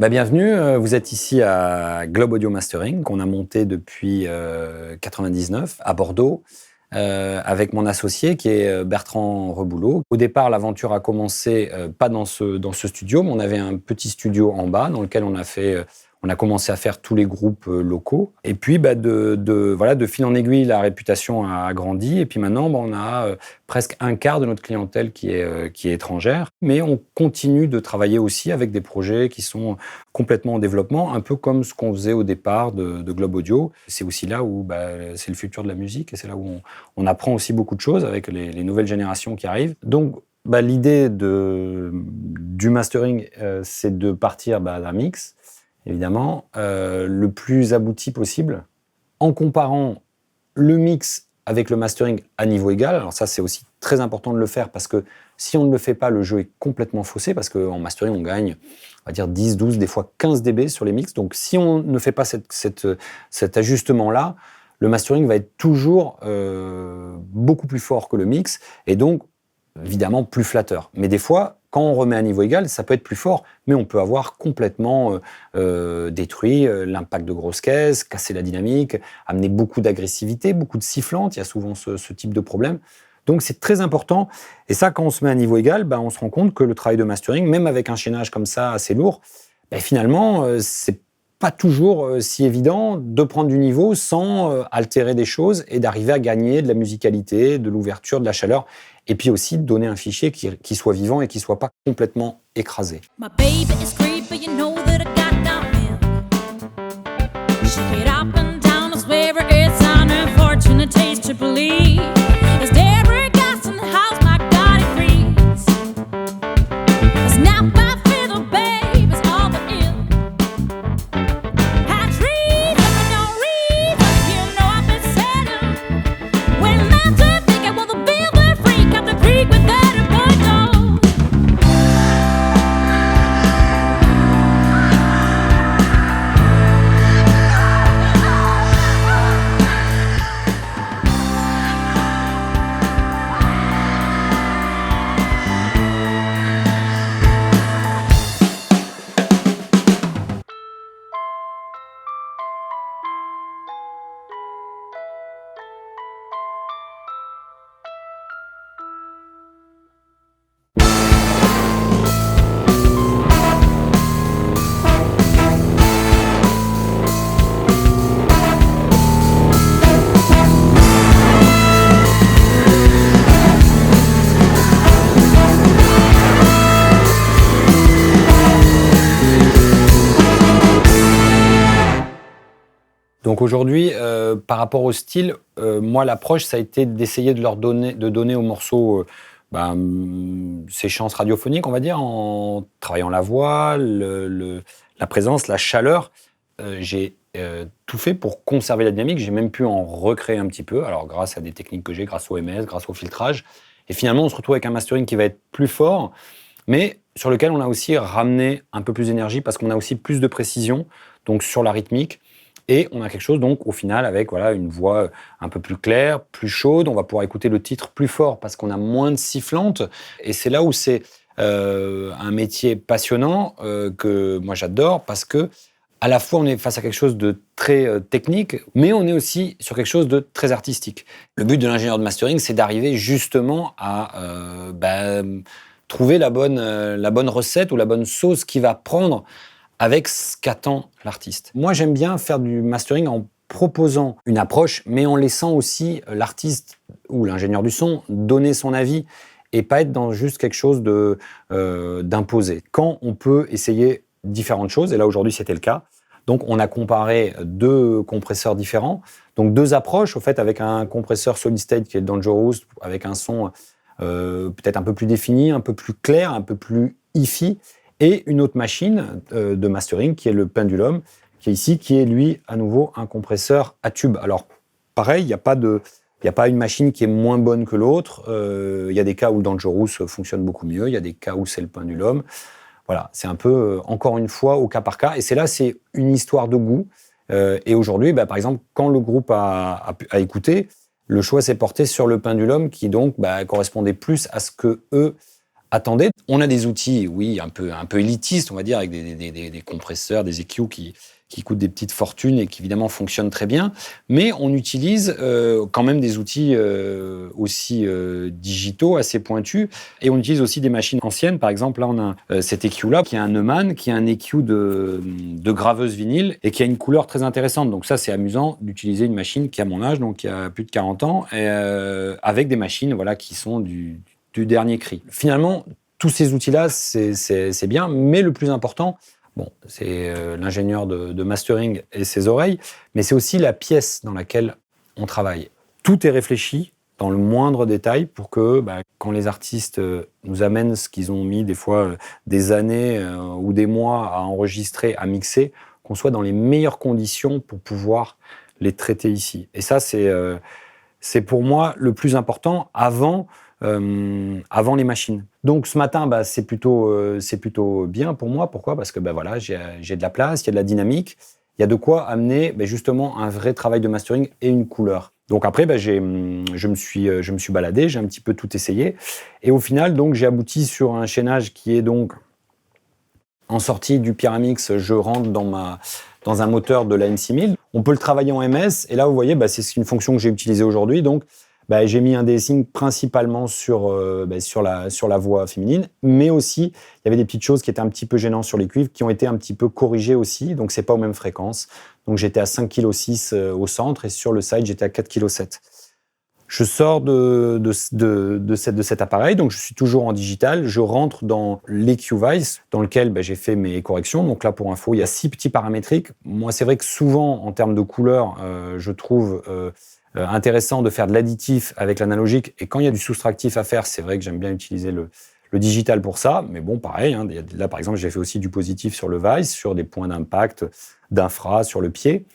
Bienvenue, vous êtes ici à Globe Audio Mastering, qu'on a monté depuis 99 à Bordeaux, avec mon associé qui est Bertrand Reboulot. Au départ, l'aventure a commencé pas dans ce studio, mais on avait un petit studio en bas dans lequel on a commencé à faire tous les groupes locaux. Et puis, de fil en aiguille, la réputation a grandi. Et puis maintenant, on a presque un quart de notre clientèle qui est étrangère. Mais on continue de travailler aussi avec des projets qui sont complètement en développement, un peu comme ce qu'on faisait au départ de Globe Audio. C'est aussi là où c'est le futur de la musique et c'est là où on apprend aussi beaucoup de choses avec les nouvelles générations qui arrivent. Donc, l'idée du mastering, c'est de partir d'un mix, évidemment, le plus abouti possible, en comparant le mix avec le mastering à niveau égal. Alors ça, c'est aussi très important de le faire parce que si on ne le fait pas, le jeu est complètement faussé parce qu'en mastering, on gagne, on va dire 10, 12, des fois 15 dB sur les mix. Donc si on ne fait pas cet ajustement-là, le mastering va être toujours beaucoup plus fort que le mix et donc, évidemment, plus flatteur. Mais des fois, quand on remet à niveau égal, ça peut être plus fort, mais on peut avoir complètement détruit l'impact de grosse caisse, casser la dynamique, amener beaucoup d'agressivité, beaucoup de sifflantes. Il y a souvent ce type de problème. Donc c'est très important. Et ça, quand on se met à niveau égal, on se rend compte que le travail de mastering, même avec un chaînage comme ça assez lourd, finalement, c'est pas toujours si évident de prendre du niveau sans altérer des choses et d'arriver à gagner de la musicalité, de l'ouverture, de la chaleur. Et puis aussi de donner un fichier qui soit vivant et qui ne soit pas complètement écrasé. Donc aujourd'hui, par rapport au style, moi l'approche ça a été d'essayer de donner aux morceaux ces chances radiophoniques, on va dire, en travaillant la voix, la présence, la chaleur. J'ai tout fait pour conserver la dynamique. J'ai même pu en recréer un petit peu. Alors grâce à des techniques que j'ai, grâce au MS, grâce au filtrage. Et finalement, on se retrouve avec un mastering qui va être plus fort, mais sur lequel on a aussi ramené un peu plus d'énergie parce qu'on a aussi plus de précision, donc sur la rythmique. Et on a quelque chose, donc, au final, avec une voix un peu plus claire, plus chaude. On va pouvoir écouter le titre plus fort parce qu'on a moins de sifflantes. Et c'est là où c'est un métier passionnant que moi j'adore parce que à la fois on est face à quelque chose de très technique, mais on est aussi sur quelque chose de très artistique. Le but de l'ingénieur de mastering, c'est d'arriver justement à trouver la bonne recette ou la bonne sauce qui va prendre avec ce qu'attend l'artiste. Moi, j'aime bien faire du mastering en proposant une approche, mais en laissant aussi l'artiste ou l'ingénieur du son donner son avis et pas être dans juste quelque chose d'imposé. Quand on peut essayer différentes choses, et là aujourd'hui c'était le cas, donc on a comparé deux compresseurs différents, donc deux approches, au fait, avec un compresseur solid state qui est le Dangerous, avec un son peut-être un peu plus défini, un peu plus clair, un peu plus hi-fi, et une autre machine de mastering qui est le Pendulum, qui est ici, qui est lui, à nouveau, un compresseur à tube. Alors, pareil, il n'y a pas une machine qui est moins bonne que l'autre. Il y a des cas où le Dangerous fonctionne beaucoup mieux, il y a des cas où c'est le Pendulum. Voilà, c'est un peu, encore une fois, au cas par cas. Et c'est une histoire de goût. Et aujourd'hui, par exemple, quand le groupe a écouté, le choix s'est porté sur le Pendulum qui, donc, correspondait plus à ce que eux attendait. On a des outils, oui, un peu élitistes, on va dire, avec des compresseurs, des EQ qui coûtent des petites fortunes et qui évidemment fonctionnent très bien. Mais on utilise quand même des outils aussi digitaux, assez pointus. Et on utilise aussi des machines anciennes. Par exemple, là, on a cet EQ-là, qui est un Neumann, qui est un EQ de graveuse vinyle et qui a une couleur très intéressante. Donc ça, c'est amusant d'utiliser une machine qui a mon âge, donc qui a plus de 40 ans, et, avec des machines voilà, qui sont du dernier cri. Finalement, tous ces outils-là, c'est bien, mais le plus important, bon, c'est l'ingénieur de mastering et ses oreilles, mais c'est aussi la pièce dans laquelle on travaille. Tout est réfléchi dans le moindre détail pour que, quand les artistes nous amènent ce qu'ils ont mis des fois des années ou des mois à enregistrer, à mixer, qu'on soit dans les meilleures conditions pour pouvoir les traiter ici. Et ça, c'est pour moi le plus important avant les machines. Donc ce matin, c'est plutôt bien pour moi. Pourquoi ? Parce que voilà, j'ai de la place, il y a de la dynamique, il y a de quoi amener justement un vrai travail de mastering et une couleur. Donc après, je me suis baladé, j'ai un petit peu tout essayé. Et au final, donc, j'ai abouti sur un chaînage qui est donc en sortie du Pyramix, je rentre dans un moteur de la M6000. On peut le travailler en MS. Et là, vous voyez, c'est une fonction que j'ai utilisée aujourd'hui. Donc, j'ai mis un de-essing principalement sur la voix féminine, mais aussi, il y avait des petites choses qui étaient un petit peu gênantes sur les cuivres, qui ont été un petit peu corrigées aussi, donc c'est pas aux mêmes fréquences. Donc j'étais à 5,6 kg au centre, et sur le side, j'étais à 4,7 kg. Je sors de cet appareil, donc je suis toujours en digital, je rentre dans l'EQ Vice, dans lequel j'ai fait mes corrections. Donc là, pour info, il y a 6 petits paramétriques. Moi, c'est vrai que souvent, en termes de couleur, je trouve intéressant de faire de l'additif avec l'analogique, et quand il y a du soustractif à faire, c'est vrai que j'aime bien utiliser le digital pour ça, mais bon, pareil, là par exemple, j'ai fait aussi du positif sur le Vice, sur des points d'impact, d'infra, sur le pied.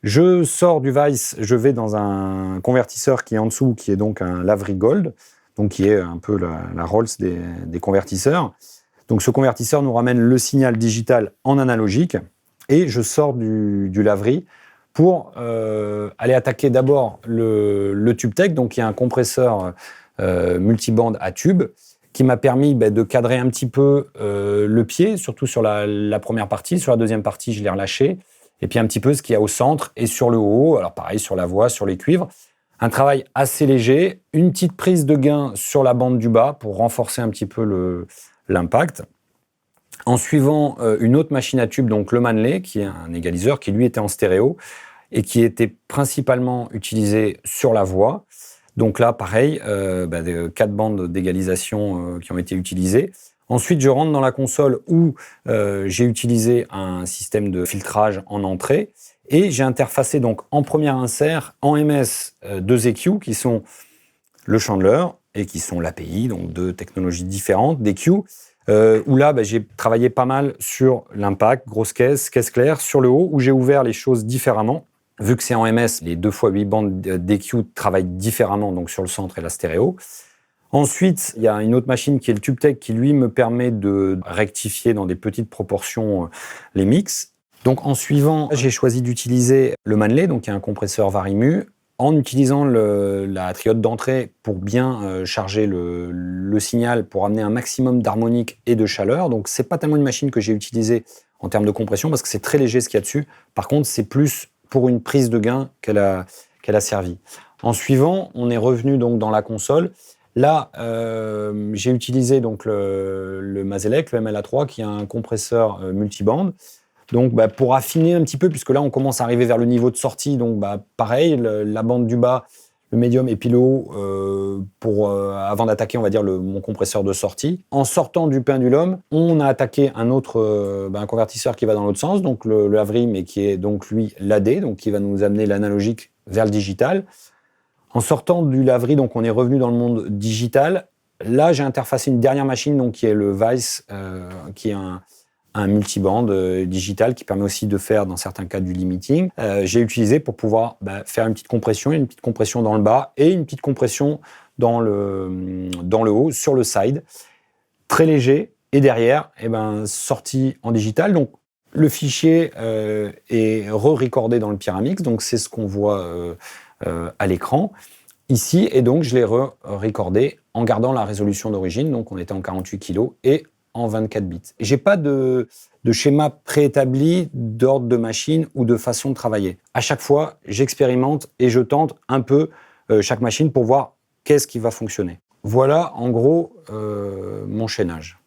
Je sors du Vice, je vais dans un convertisseur qui est en dessous, qui est donc un Lavry Gold, donc qui est un peu la Rolls des convertisseurs. Donc ce convertisseur nous ramène le signal digital en analogique, et je sors du Lavry pour aller attaquer d'abord le TubeTech, donc qui est un compresseur multiband à tube, qui m'a permis de cadrer un petit peu le pied, surtout sur la première partie. Sur la deuxième partie, je l'ai relâché. Et puis un petit peu ce qu'il y a au centre et sur le haut, alors pareil, sur la voix, sur les cuivres. Un travail assez léger, une petite prise de gain sur la bande du bas pour renforcer un petit peu l'impact. En suivant une autre machine à tube, donc le Manley, qui est un égaliseur qui lui était en stéréo et qui était principalement utilisé sur la voix. Donc là, pareil, 4 bandes d'égalisation qui ont été utilisées. Ensuite, je rentre dans la console où j'ai utilisé un système de filtrage en entrée, et j'ai interfacé donc en premier insert en MS deux EQ qui sont le Chandler et qui sont l'API, donc deux technologies différentes d'EQ, où là j'ai travaillé pas mal sur l'impact, grosse caisse claire, sur le haut où j'ai ouvert les choses différemment. Vu que c'est en MS, les 2x8 bandes d'EQ travaillent différemment, donc sur le centre et la stéréo. Ensuite, il y a une autre machine qui est le TubeTech qui, lui, me permet de rectifier dans des petites proportions les mix. Donc, en suivant, j'ai choisi d'utiliser le Manley, donc qui est un compresseur Varimu, en utilisant la triode d'entrée pour bien charger le signal, pour amener un maximum d'harmonique et de chaleur. Donc, c'est pas tellement une machine que j'ai utilisée en termes de compression, parce que c'est très léger ce qu'il y a dessus. Par contre, c'est plus pour une prise de gain qu'elle a servi. En suivant, on est revenu donc dans la console. Là, j'ai utilisé donc le Maselec, le MLA3, qui est un compresseur multiband. Donc, pour affiner un petit peu, puisque là, on commence à arriver vers le niveau de sortie. Donc, pareil, la bande du bas, le médium et puis le haut, avant d'attaquer, on va dire, mon compresseur de sortie. En sortant du pendulum, on a attaqué un autre un convertisseur qui va dans l'autre sens, donc le Lavry, mais qui est donc, lui, l'AD, donc qui va nous amener l'analogique vers le digital. En sortant du Lavry, donc on est revenu dans le monde digital. Là, j'ai interfacé une dernière machine, donc qui est le Vice, qui est un multiband digital qui permet aussi de faire, dans certains cas, du limiting. J'ai utilisé pour pouvoir faire une petite compression dans le bas et une petite compression dans le haut, sur le side. Très léger. Et derrière, sorti en digital. Donc, le fichier est re-recordé dans le Pyramix. Donc, c'est ce qu'on voit à l'écran. ici, et donc je l'ai recordé en gardant la résolution d'origine, donc on était en 48 kg et en 24 bits. Et j'ai pas de schéma préétabli d'ordre de machine ou de façon de travailler. À chaque fois, j'expérimente et je tente un peu chaque machine pour voir qu'est-ce qui va fonctionner. Voilà en gros mon chaînage.